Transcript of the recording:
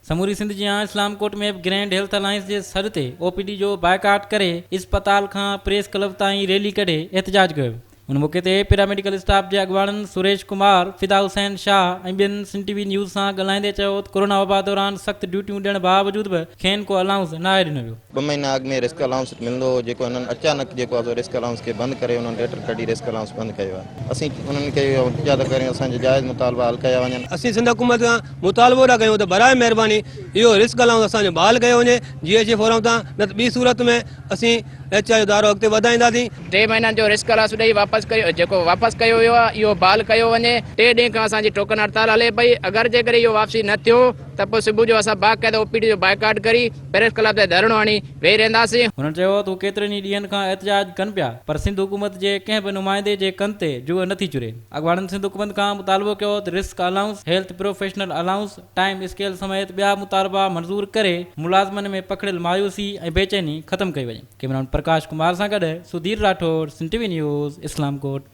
समूरी सिंध जी इस्लाम कोर्ट में grand health alliance के सर ते ओपीडी जो बायकाट करे इस्पताल खां प्रेस क्लब ताईं रैली कढे एहतजाज कयो। उन मौके ते पैरामेडिकल स्टाफ के अॻवाननि सुरेश कुमार, फिदा हुसैन शाह ऐं ॿियनि सिंध टीवी न्यूज़ सां ॻाल्हाईंदे चयो त कोरोना वबा दौरान सख़्त ड्यूटियूं ॾियण बावजूद बि खेनि को अलाउंस न आहे ॾिनो वियो। 2 महीना अॻु में रिस्क अलाउंस मिलंदो हो, जेको हिननि अचानक जेको आहे रिस्क अलाउंस खे बंदि करे उन्हनि लेटर कढी रिस्क अलाउंस बंदि कयो आहे। असीं उन्हनि खे इजाद करियूं असांजे जाइज़ मुतालबा हल कया वञनि। असीं सिंध हुकूमत खां मुतालबो था कयूं त बराए महिरबानी इहो रिस्क अलाउंस असांजो बहाल कयो वञे GH फोरम तां, न त ॿी सूरत में असीं HI जो दारो अॻिते वधाईंदासीं। 3 महीननि जो रिस्क अलाउंस ॾेई वापसि कयो वियो आहे, इहो बहाल कयो वञे। 3 ॾींहं खां असांजी टोकन हड़ताल हले पई। अगरि जेकर इहो वापसी न थियो त पोइ सुबुह जो असां बाक़ाइदा OPD जो बाइकाट करी प्रेस क्लब ते धरणो हणी वेही रहंदासीं। हुननि चयो त हू केतिरनि ई ॾींहंनि खां एहतजाज कनि पिया, पर सिंध हुकूमत जे कंहिं बि नुमाइंदे जे कन ते जुअ नथी चुरे। अॻवाननि सिंध हुकूमत खां मुतालबो कयो त risk allowance, health professional allowance, time scale समेत ॿिया मुतालबा मंज़ूर करे मुलाज़मनि में पखिड़ियल मायूसी ऐं बेचैनी ख़तमु कई वञे। कैमरामैन प्रकाश कुमार सां गॾु सुधीर राठौड़, सिंध टीवी न्यूज़, इस्लाम कोट।